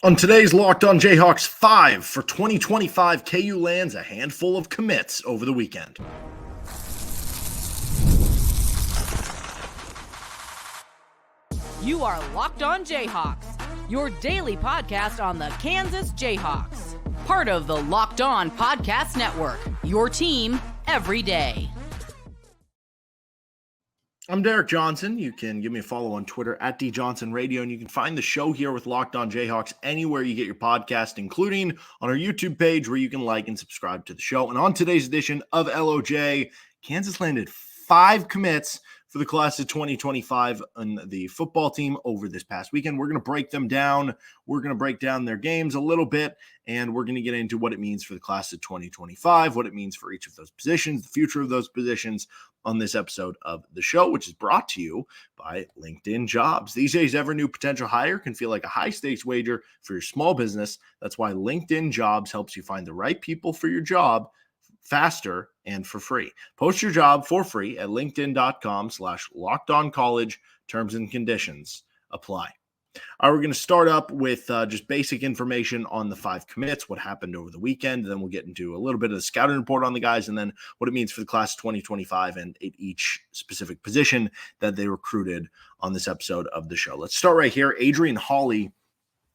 On today's Locked On Jayhawks 5 for 2025, KU lands a handful of commits over the weekend. You are Locked On Jayhawks, your daily podcast on the Kansas Jayhawks. Part of the Locked On Podcast Network, your team every day. I'm Derek Johnson. You can give me a follow on Twitter at DJohnsonRadio, and you can find the show here with Locked On Jayhawks anywhere you get your podcast, including on our YouTube page where you can like and subscribe to the show. And on today's edition of LOJ, Kansas landed 5 commits for the class of 2025 on the football team over this past weekend. We're going to break them down. We're going to break down their games a little bit, and we're going to get into what it means for the class of 2025, what it means for each of those positions, the future of those positions on this episode of the show, which is brought to you by LinkedIn Jobs. These days, every new potential hire can feel like a high-stakes wager for your small business. That's why LinkedIn Jobs helps you find the right people for your job faster and for free. Post your job for free at linkedin.com/lockedoncollege. Terms and conditions apply. All right, we're going to start up with just basic information on the 5 commits, what happened over the weekend. Then we'll get into a little bit of the scouting report on the guys, and then what it means for the class of 2025 and at each specific position that they recruited on this episode of the show. Let's start right here. Adrian Holley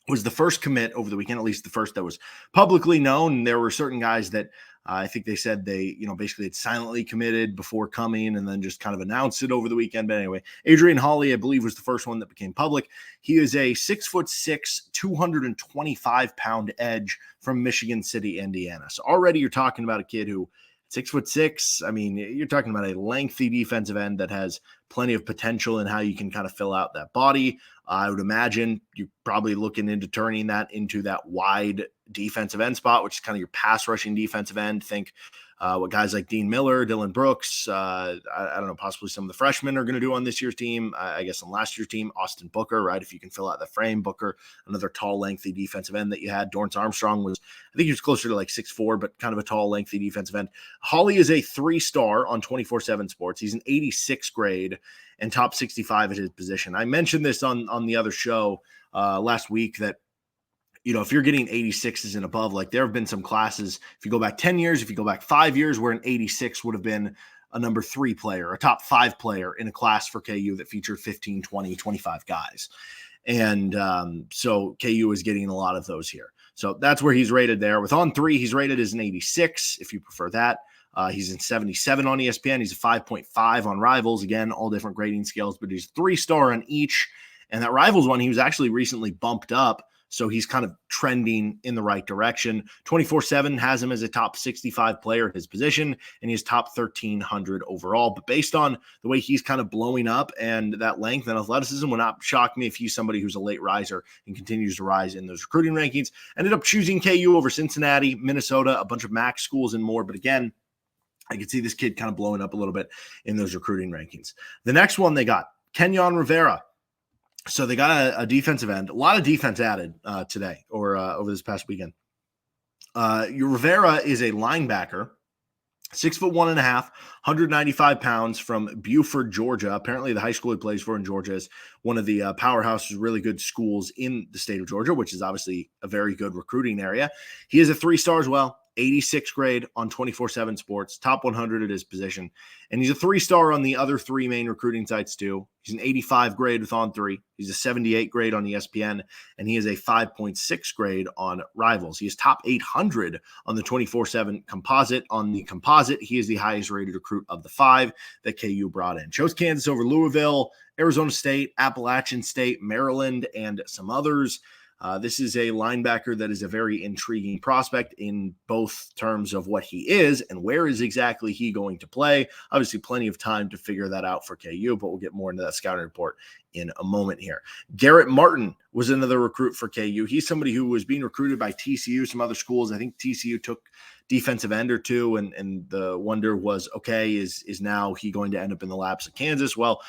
was the first commit over the weekend, at least the first that was publicly known. There were certain guys that I think they said they, basically had silently committed before coming and then just kind of announced it over the weekend. But anyway, Adrian Holley, I believe, was the first one that became public. He is a 6'6", 225-pound edge from Michigan City, Indiana. So already you're talking about a kid who 6'6". I mean, you're talking about a lengthy defensive end that has plenty of potential in how you can kind of fill out that body. I would imagine you're probably looking into turning that into that wide defensive end spot, which is kind of your pass rushing defensive end. Think what guys like Dean Miller, Dylan Brooks, I don't know, possibly some of the freshmen are going to do on this year's team. I guess on last year's team, Austin Booker, right? If you can fill out the frame, Booker, another tall, lengthy defensive end that you had. Dorrance Armstrong was, I think he was closer to like 6'4", but kind of a tall, lengthy defensive end. Holley is a 3-star on 24/7 Sports. He's an 86th grade and top 65 at his position. I mentioned this on the other show last week that, if you're getting 86s and above, like there have been some classes, if you go back 10 years, if you go back 5 years, where an 86 would have been a number 3 player, a top 5 player in a class for KU that featured 15, 20, 25 guys. And so KU is getting a lot of those here. So that's where he's rated there. With On 3, he's rated as an 86, if you prefer that. He's in 77 on ESPN. He's a 5.5 on Rivals. Again, all different grading scales, but he's 3-star on each. And that Rivals one, he was actually recently bumped up. So he's kind of trending in the right direction. 24/7 has him as a top 65 player at his position, and he's top 1,300 overall. But based on the way he's kind of blowing up and that length and athleticism, would not shock me if he's somebody who's a late riser and continues to rise in those recruiting rankings. Ended up choosing KU over Cincinnati, Minnesota, a bunch of MAC schools and more. But again, I could see this kid kind of blowing up a little bit in those recruiting rankings. The next one they got, Kenyon Rivera. So they got a defensive end, a lot of defense added today or over this past weekend. Rivera is a linebacker, 6'1.5", 195 pounds from Buford, Georgia. Apparently the high school he plays for in Georgia is one of the powerhouses, really good schools in the state of Georgia, which is obviously a very good recruiting area. He is a 3-star as well. 86th grade on 24/7 Sports, top 100 at his position. And he's a 3-star on the other 3 main recruiting sites too. He's an 85 grade with On 3. He's a 78 grade on ESPN, and he is a 5.6 grade on Rivals. He is top 800 on the 24/7 composite. On the composite, he is the highest rated recruit of the 5 that KU brought in. Chose Kansas over Louisville, Arizona State, Appalachian State, Maryland, and some others. This is a linebacker that is a very intriguing prospect in both terms of what he is and where is exactly he going to play. Obviously, plenty of time to figure that out for KU, but we'll get more into that scouting report in a moment here. Garrett Martin was another recruit for KU. He's somebody who was being recruited by TCU, some other schools. I think TCU took defensive end or two, and the wonder was, okay, is now he going to end up in the laps of Kansas? Well,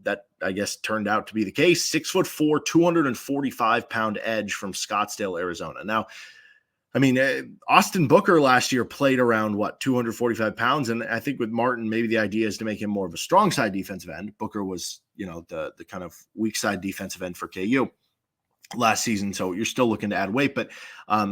that, I guess, turned out to be the case. 6'4", 245-pound edge from Scottsdale, Arizona. Now, I mean, Austin Booker last year played around, 245 pounds. And I think with Martin, maybe the idea is to make him more of a strong side defensive end. Booker was, the kind of weak side defensive end for KU. last season. So you're still looking to add weight, but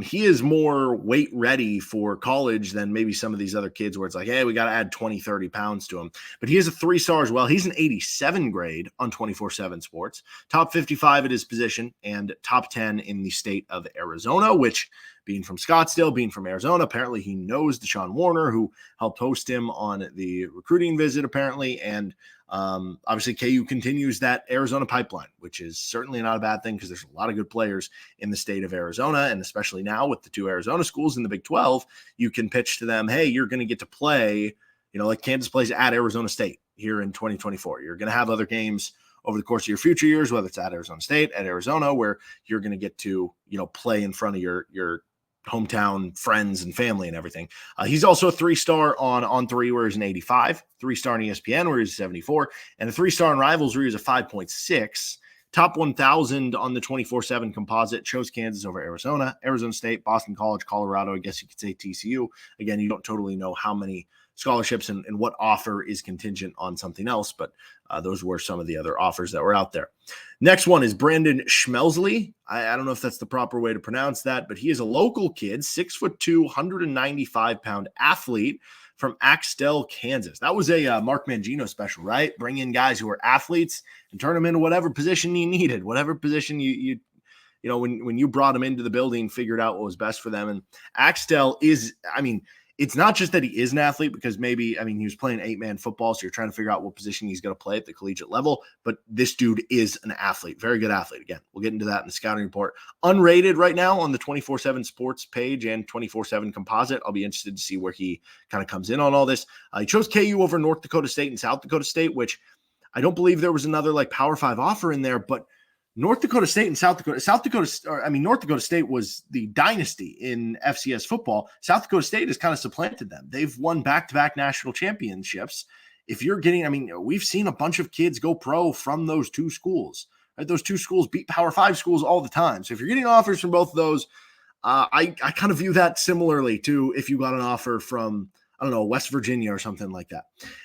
he is more weight ready for college than maybe some of these other kids where it's like, hey, we got to add 20, 30 pounds to him. But he is a 3-star as well. He's an 87 grade on 24/7 Sports, top 55 at his position, and top 10 in the state of Arizona, which, being from Scottsdale, being from Arizona, apparently he knows Deshaun Warner, who helped host him on the recruiting visit, apparently. And obviously KU continues that Arizona pipeline, which is certainly not a bad thing because there's a lot of good players in the state of Arizona. And especially now with the 2 Arizona schools in the Big 12, you can pitch to them, hey, you're going to get to play, like Kansas plays at Arizona State here in 2024. You're going to have other games over the course of your future years, whether it's at Arizona State, at Arizona, where you're going to get to, play in front of your hometown friends and family and everything. He's also a 3-star on 3, where he's an 85, 3-star on ESPN, where he's a 74, and a 3-star on Rivals, where he's a 5.6. Top 1,000 on the 24/7 composite, chose Kansas over Arizona, Arizona State, Boston College, Colorado. I guess you could say TCU. Again, you don't totally know how many scholarships and what offer is contingent on something else, but those were some of the other offers that were out there. Next one is Brandon Schmelzle. I don't know if that's the proper way to pronounce that, but he is a local kid, 6'2", 195-pound athlete from Axtell, Kansas. That was a Mark Mangino special, right? Bring in guys who are athletes and turn them into whatever position you needed, whatever position when you brought them into the building, figured out what was best for them. And Axtell is, it's not just that he is an athlete because maybe, he was playing 8-man football, so you're trying to figure out what position he's going to play at the collegiate level, but this dude is an athlete, very good athlete. Again, we'll get into that in the scouting report. Unrated right now on the 24/7 Sports page and 24/7 Composite. I'll be interested to see where he kind of comes in on all this. He chose KU over North Dakota State and South Dakota State, which I don't believe there was another Power 5 offer in there, but North Dakota State and North Dakota State was the dynasty in FCS football. South Dakota State has kind of supplanted them. They've won back-to-back national championships. If you're getting, we've seen a bunch of kids go pro from those 2 schools. Right? Those 2 schools beat Power 5 schools all the time. So if you're getting offers from both of those, I kind of view that similarly to if you got an offer from, West Virginia or something like that.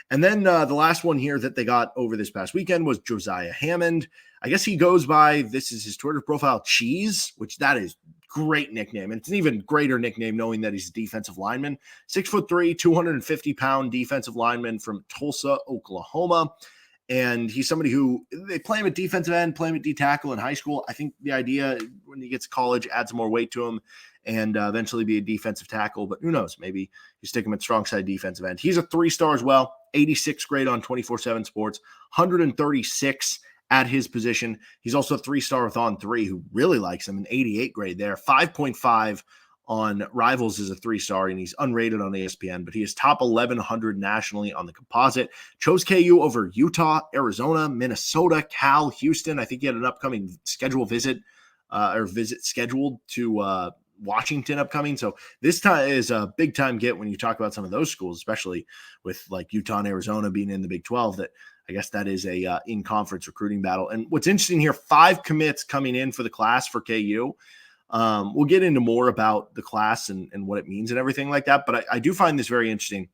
And then the last one here that they got over this past weekend was Josiah Hammond. I guess he goes by, this is his Twitter profile, Cheese, which that is great nickname. And it's an even greater nickname knowing that he's a defensive lineman. 6'3", 250-pound defensive lineman from Tulsa, Oklahoma. And he's somebody who, they play him at defensive end, play him at D-tackle in high school. I think the idea when he gets to college, add some more weight to him and eventually be a defensive tackle. But who knows? Maybe you stick him at strong side defensive end. He's a 3-star as well, 86 grade on 24/7 Sports, 136 at his position. He's also a 3-star with On 3, who really likes him, an 88 grade there. 5.5 on Rivals is a 3-star, and he's unrated on ESPN, but he is top 1,100 nationally on the composite. Chose KU over Utah, Arizona, Minnesota, Cal, Houston. I think he had an upcoming visit scheduled to Washington upcoming. So this time is a big time get when you talk about some of those schools, especially with Utah and Arizona being in the Big 12, that I guess that is a in-conference recruiting battle. And what's interesting here, 5 commits coming in for the class for KU. We'll get into more about the class and what it means and everything like that. But I do find this very interesting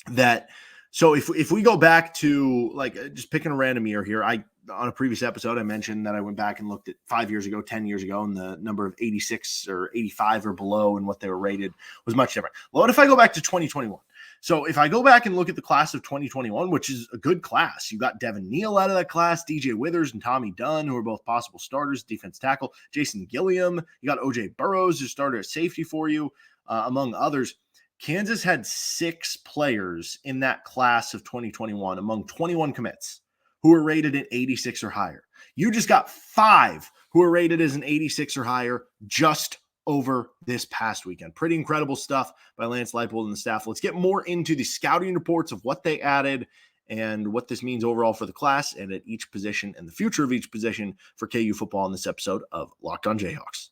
that, so if we go back to just picking a random year here, on a previous episode, I mentioned that I went back and looked at 5 years ago, 10 years ago, and the number of 86 or 85 or below and what they were rated was much different. Well, what if I go back to 2021? So if I go back and look at the class of 2021, which is a good class, you got Devin Neal out of that class, DJ Withers and Tommy Dunn, who are both possible starters, defense tackle, Jason Gilliam, you got OJ Burrows, who started at safety for you, among others. Kansas had 6 players in that class of 2021 among 21 commits who were rated at 86 or higher. You just got 5 who are rated as an 86 or higher just over this past weekend. Pretty incredible stuff by Lance Leipold and the staff. Let's get more into the scouting reports of what they added and what this means overall for the class and at each position and the future of each position for KU football in this episode of Locked On Jayhawks.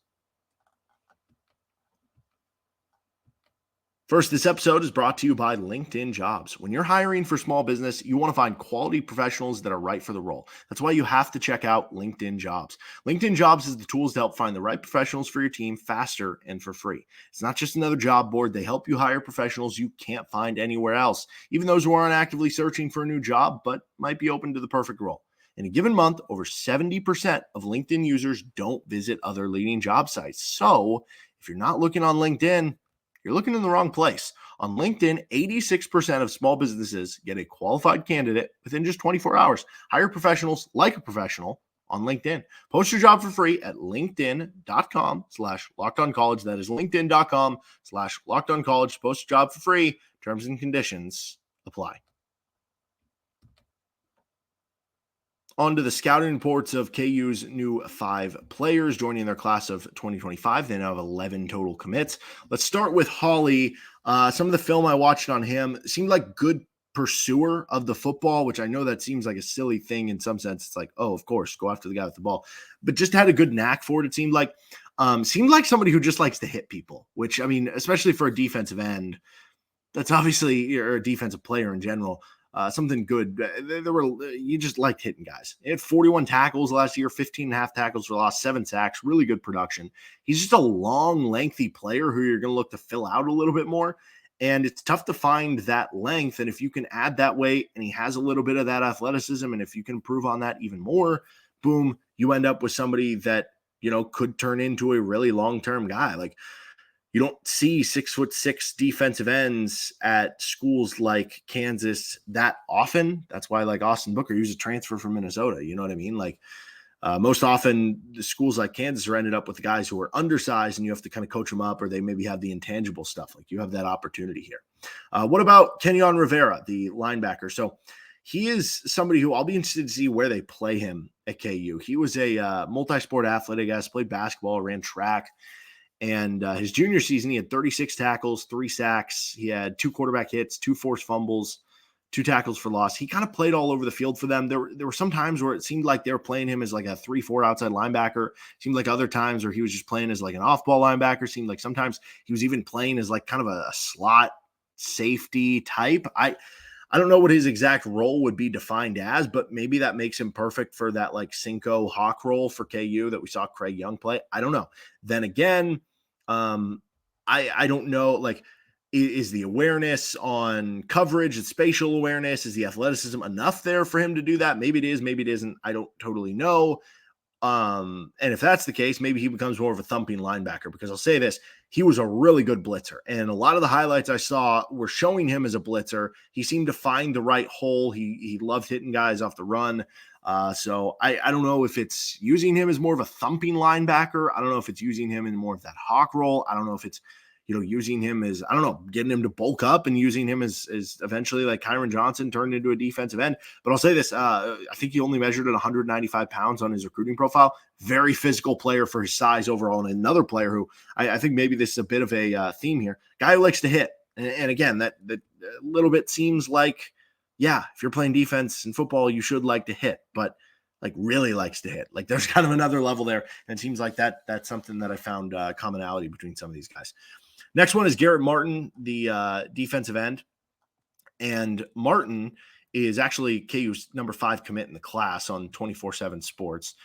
First, this episode is brought to you by LinkedIn Jobs. When you're hiring for small business, you want to find quality professionals that are right for the role. That's why you have to check out LinkedIn Jobs. LinkedIn Jobs has the tools to help find the right professionals for your team faster and for free. It's not just another job board. They help you hire professionals you can't find anywhere else, even those who aren't actively searching for a new job but might be open to the perfect role. In a given month, over 70% of LinkedIn users don't visit other leading job sites. So if you're not looking on LinkedIn, you're looking in the wrong place. On LinkedIn, 86% of small businesses get a qualified candidate within just 24 hours. Hire professionals like a professional on LinkedIn. Post your job for free at linkedin.com/lockedoncollege. That is linkedin.com/lockedoncollege. Post your job for free. Terms and conditions apply. On to the scouting reports of KU's new 5 players joining their class of 2025. They now have 11 total commits. Let's start with Holley. Some of the film I watched on him seemed like good pursuer of the football, which I know that seems like a silly thing in some sense. It's like, oh, of course, go after the guy with the ball, but just had a good knack for it. It seemed like somebody who just likes to hit people, which, I mean, especially for a defensive end, that's obviously, or a defensive player in general, something good. You just liked hitting guys. He had 41 tackles last year, 15 and a half tackles for loss, 7 sacks, really good production. He's just a long, lengthy player who you're going to look to fill out a little bit more. And it's tough to find that length. And if you can add that weight and he has a little bit of that athleticism, and if you can improve on that even more, boom, you end up with somebody that, could turn into a really long-term guy. Like, you don't see 6'6" defensive ends at schools like Kansas that often. That's why, like, Austin Booker, he was a transfer from Minnesota. You know what I mean? Like, most often the schools like Kansas are ended up with guys who are undersized and you have to kind of coach them up, or they maybe have the intangible stuff. Like, you have that opportunity here. What about Kenyon Rivera, the linebacker? So he is somebody who I'll be interested to see where they play him at KU. He was a multi-sport athlete, I guess, played basketball, ran track. And his junior season, he had 36 tackles, 3 sacks. He had 2 quarterback hits, 2 forced fumbles, 2 tackles for loss. He kind of played all over the field for them. There were some times where it seemed like they were playing him as like a 3-4 outside linebacker. Seemed like other times where he was just playing as like an off-ball linebacker. Seemed like sometimes he was even playing as like kind of a slot safety type. I don't know what his exact role would be defined as, but maybe that makes him perfect for that like Cinco Hawk role for KU that we saw Craig Young play. I don't know. Then again, I don't know, like, is the awareness on coverage and spatial awareness, is the athleticism enough there for him to do that? Maybe it is, maybe it isn't. I don't totally know. And if that's the case, maybe he becomes more of a thumping linebacker, because I'll say this, he was a really good blitzer. And a lot of the highlights I saw were showing him as a blitzer. He seemed to find the right hole. He loved hitting guys off the run. So I don't know if it's using him as more of a thumping linebacker. I don't know if it's using him in more of that hawk role. I don't know if it's, using him as, I don't know, getting him to bulk up and using him as eventually like Kyron Johnson turned into a defensive end. But I'll say this, I think he only measured at 195 pounds on his recruiting profile. Very physical player for his size overall. And another player who I think maybe this is a bit of a theme here, guy who likes to hit. And again, that a little bit seems like, yeah, if you're playing defense in football, you should like to hit, but like really likes to hit. Like, there's kind of another level there. And it seems like that's something that I found commonality between some of these guys. Next one is Garrett Martin, the defensive end. And Martin is actually KU's number 5 commit in the class on 24/7 Sports.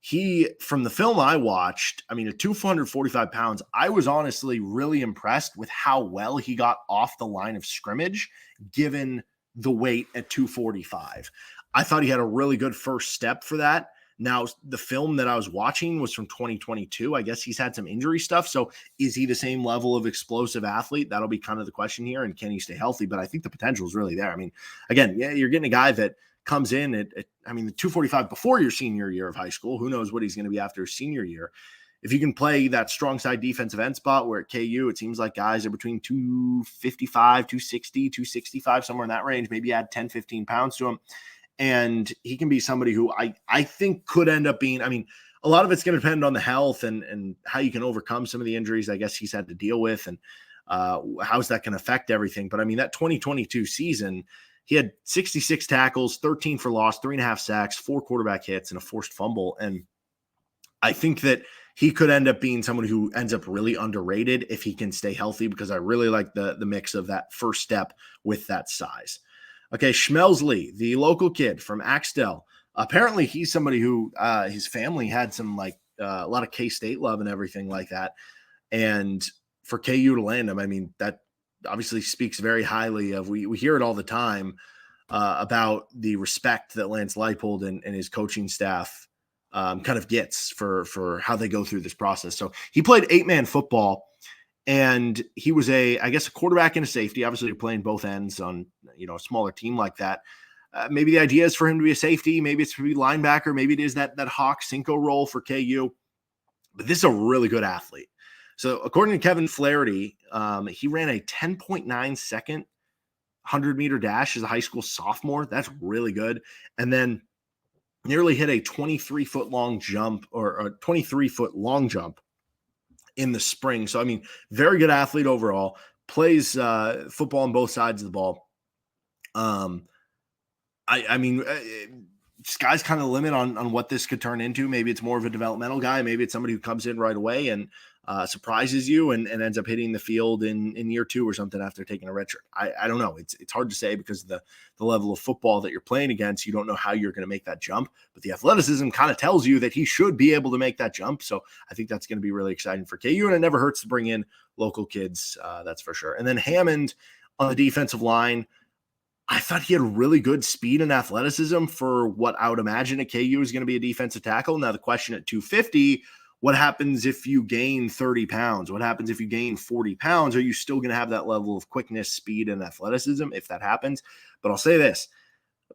He, from the film I watched, I mean, at 245 pounds, I was honestly really impressed with how well he got off the line of scrimmage, given the weight at 245. I thought he had a really good first step for that. Now, the film that I was watching was from 2022. I guess he's had some injury stuff. So is he the same level of explosive athlete? That'll be kind of the question here. And can he stay healthy? But I think the potential is really there. I mean, again, yeah, you're getting a guy that comes in at the 245 before your senior year of high school. Who knows what he's going to be after his senior year. If you can play that strong side defensive end spot, where at KU, it seems like guys are between 255, 260, 265, somewhere in that range, maybe add 10, 15 pounds to him. And he can be somebody who I think could end up being, a lot of it's going to depend on the health and how you can overcome some of the injuries I guess he's had to deal with, and how's that can affect everything. But that 2022 season, he had 66 tackles, 13 for loss, 3.5 sacks, 4 quarterback hits, and a forced fumble. And I think that he could end up being someone who ends up really underrated if he can stay healthy, because I really like the mix of that first step with that size. Okay, Schmelzle, the local kid from Axtell. Apparently, he's somebody who his family had some a lot of K-State love and everything like that. And for KU to land him, that obviously speaks very highly of. We hear it all the time. about the respect that Lance Leipold and his coaching staff kind of gets for how they go through this process. So he played 8-man football, and he was a quarterback and a safety. Obviously, you're playing both ends on a smaller team like that. Maybe the idea is for him to be a safety. Maybe it's to be linebacker. Maybe it is that Hawk Cinco role for KU. But this is a really good athlete. So according to Kevin Flaherty, he ran a 10.9 second 100-meter dash as a high school sophomore. That's really good. And then nearly hit a 23-foot long jump or a 23-foot long jump in the spring. So, I mean, very good athlete overall. Plays football on both sides of the ball. Sky's kind of the limit on what this could turn into. Maybe it's more of a developmental guy. Maybe it's somebody who comes in right away and surprises you and ends up hitting the field in year 2 or something after taking a redshirt. I don't know. It's hard to say because of the level of football that you're playing against. You don't know how you're going to make that jump, but the athleticism kind of tells you that he should be able to make that jump. So I think that's going to be really exciting for KU, and it never hurts to bring in local kids. That's for sure. And then Hammond on the defensive line, I thought he had really good speed and athleticism for what I would imagine at KU is going to be a defensive tackle. Now the question at 250, what happens if you gain 30 pounds? What happens if you gain 40 pounds? Are you still going to have that level of quickness, speed, and athleticism if that happens? But I'll say this,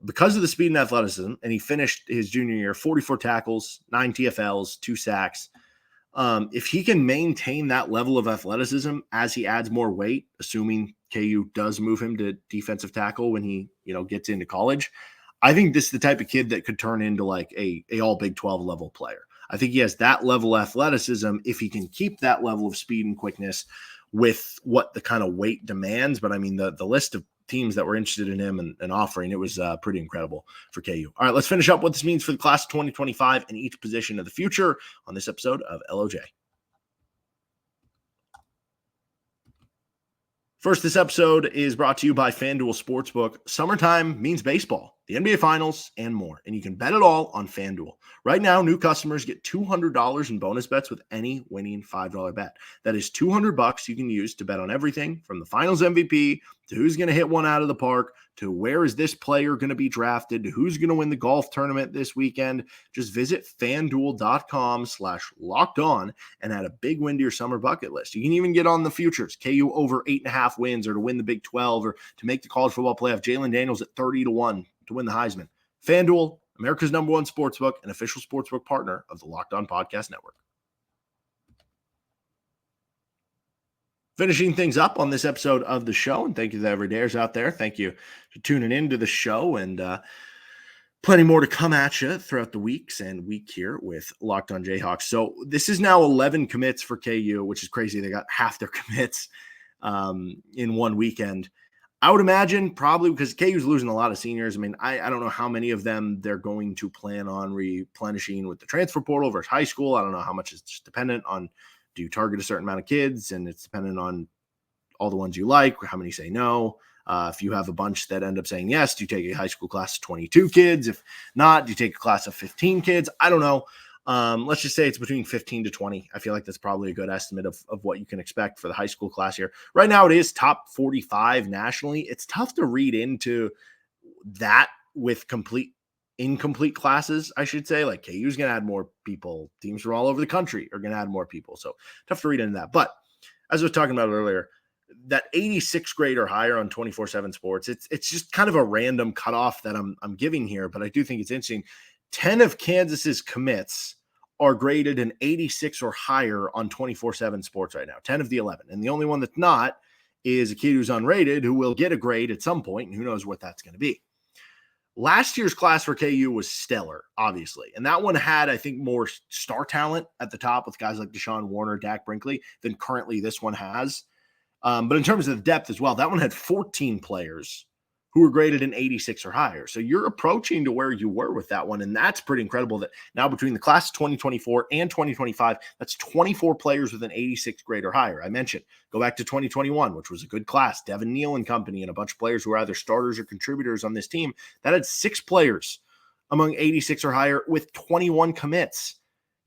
because of the speed and athleticism, and he finished his junior year, 44 tackles, 9 TFLs, 2 sacks. If he can maintain that level of athleticism as he adds more weight, assuming KU does move him to defensive tackle when he, gets into college, I think this is the type of kid that could turn into like a all Big 12 level player. I think he has that level of athleticism if he can keep that level of speed and quickness with what the kind of weight demands. But I mean, the list of teams that were interested in him and offering, it was pretty incredible for KU. All right, let's finish up what this means for the class of 2025 and each position of the future on this episode of LOJ. First, this episode is brought to you by FanDuel Sportsbook. Summertime means baseball, the NBA Finals, and more. And you can bet it all on FanDuel. Right now, new customers get $200 in bonus bets with any winning $5 bet. That is $200 you can use to bet on everything from the Finals MVP to who's going to hit one out of the park to where is this player going to be drafted to who's going to win the golf tournament this weekend. Just visit FanDuel.com/lockedon and add a big win to your summer bucket list. You can even get on the futures, KU over 8.5 wins or to win the Big 12 or to make the college football playoff. Jalen Daniels at 30-1 to win the Heisman. FanDuel, America's #1 sportsbook and official sportsbook partner of the Locked On Podcast Network. Finishing things up on this episode of the show, and thank you to the everydayers out there. Thank you for tuning in to the show, and plenty more to come at you throughout the weeks and week here with Locked On Jayhawks. So this is now 11 commits for KU, which is crazy. They got half their commits in one weekend. I would imagine probably because KU's losing a lot of seniors. I mean, I don't know how many of them they're going to plan on replenishing with the transfer portal versus high school. I don't know how much is just dependent on, do you target a certain amount of kids, and it's dependent on all the ones you like, how many say no. If you have a bunch that end up saying yes, do you take a high school class of 22 kids? If not, do you take a class of 15 kids? I don't know. Let's just say it's between 15 to 20. I feel like that's probably a good estimate of what you can expect for the high school class here. Right now, it is top 45 nationally. It's tough to read into that with incomplete classes, I should say. Like KU's going to add more people. Teams from all over the country are going to add more people. So tough to read into that. But as I was talking about earlier, that 86th grade or higher on 24/7 Sports, it's just kind of a random cutoff that I'm giving here, but I do think it's interesting. 10 of Kansas's commits are graded an 86 or higher on 24/7 Sports right now, 10 of the 11. And the only one that's not is a kid who's unrated who will get a grade at some point, and who knows what that's going to be. Last year's class for KU was stellar, obviously. And that one had, I think, more star talent at the top with guys like Deshaun Warner, Dak Brinkley than currently this one has. But in terms of the depth as well, that one had 14 players who were graded an 86 or higher. So you're approaching to where you were with that one. And that's pretty incredible that now between the class of 2024 and 2025, that's 24 players with an 86 grade or higher. I mentioned, go back to 2021, which was a good class. Devin Neal and company and a bunch of players who were either starters or contributors on this team. That had 6 players among 86 or higher with 21 commits.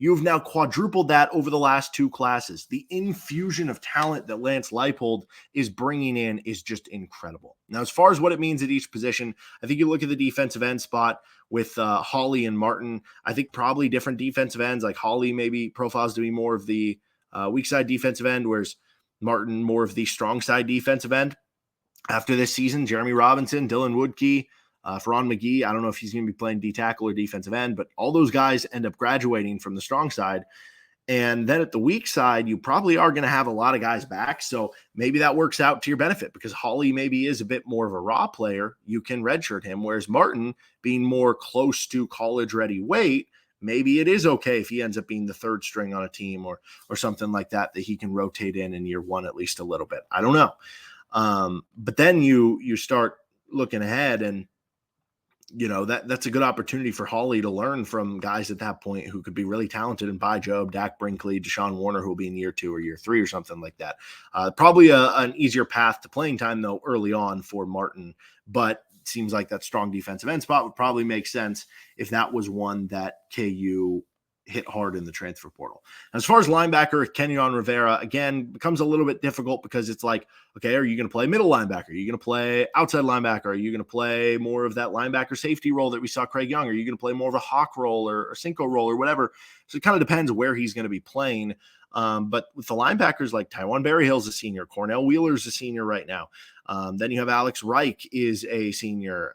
You've now quadrupled that over the last 2 classes. The infusion of talent that Lance Leipold is bringing in is just incredible. Now, as far as what it means at each position, I think you look at the defensive end spot with Holley and Martin. I think probably different defensive ends, like Holley maybe profiles to be more of the weak side defensive end, whereas Martin more of the strong side defensive end. After this season, Jeremy Robinson, Dylan Woodkey, Ferron McGee, I don't know if he's going to be playing D-tackle or defensive end, but all those guys end up graduating from the strong side. And then at the weak side, you probably are going to have a lot of guys back. So maybe that works out to your benefit because Holley maybe is a bit more of a raw player. You can redshirt him, whereas Martin, being more close to college-ready weight, maybe it is okay if he ends up being the third string on a team or something like that he can rotate in year one at least a little bit. I don't know. But then you start looking ahead and, that's a good opportunity for Holley to learn from guys at that point who could be really talented and By Job, Dak Brinkley, Deshaun Warner, who will be in year 2 or year 3 or something like that. Probably an easier path to playing time, though, early on for Martin. But it seems like that strong defensive end spot would probably make sense if that was one that KU hit hard in the transfer portal. As far as linebacker, Kenyon Rivera, again, becomes a little bit difficult because it's like, okay, are you going to play middle linebacker? Are you going to play outside linebacker? Are you going to play more of that linebacker safety role that we saw Craig Young? Are you going to play more of a hawk role or a Cinco role or whatever? So it kind of depends where he's going to be playing. But with the linebackers like Taiwan Berryhill's a senior, Cornell Wheeler's a senior right now. Then you have Alex Reich is a senior.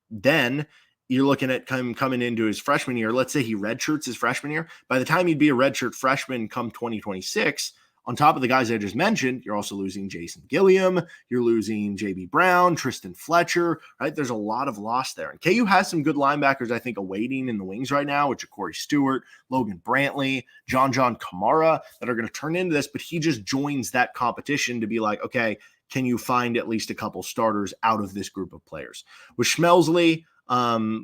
Then you're looking at coming into his freshman year. Let's say he redshirts his freshman year. By the time he'd be a redshirt freshman come 2026, on top of the guys I just mentioned, you're also losing Jason Gilliam. You're losing J.B. Brown, Tristan Fletcher, right? There's a lot of loss there. And KU has some good linebackers, I think, awaiting in the wings right now, which are Corey Stewart, Logan Brantley, John Kamara, that are going to turn into this. But he just joins that competition to be like, okay, can you find at least a couple starters out of this group of players? With Schmelzle,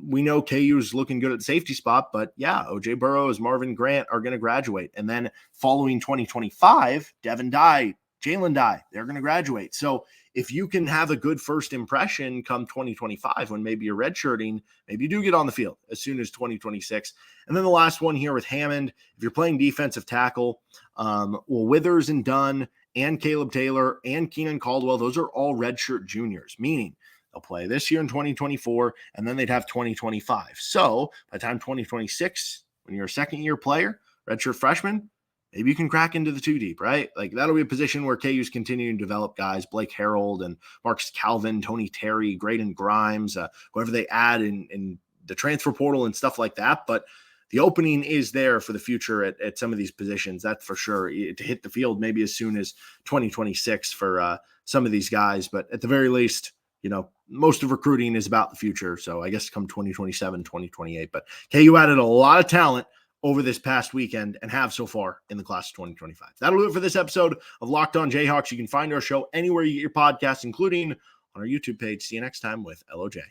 we know KU is looking good at the safety spot, but yeah, OJ Burrows, Marvin Grant are going to graduate. And then following 2025, Devin Dye, Jalen Dye, they're going to graduate. So if you can have a good first impression come 2025, when maybe you're redshirting, maybe you do get on the field as soon as 2026. And then the last one here with Hammond, if you're playing defensive tackle, Withers and Dunn and Caleb Taylor and Keenan Caldwell, those are all redshirt juniors, meaning they'll play this year in 2024, and then they'd have 2025. So by the time 2026, when you're a second-year player, redshirt freshman, maybe you can crack into the 2 deep, right? Like that'll be a position where KU's continuing to develop guys, Blake Harold and Marcus Calvin, Tony Terry, Graydon Grimes, whoever they add in the transfer portal and stuff like that. But the opening is there for the future at some of these positions, that's for sure, to hit the field maybe as soon as 2026 for some of these guys. But at the very least, most of recruiting is about the future. So I guess come 2027, 2028. But KU added a lot of talent over this past weekend and have so far in the class of 2025. That'll do it for this episode of Locked On Jayhawks. You can find our show anywhere you get your podcasts, including on our YouTube page. See you next time with LOJ.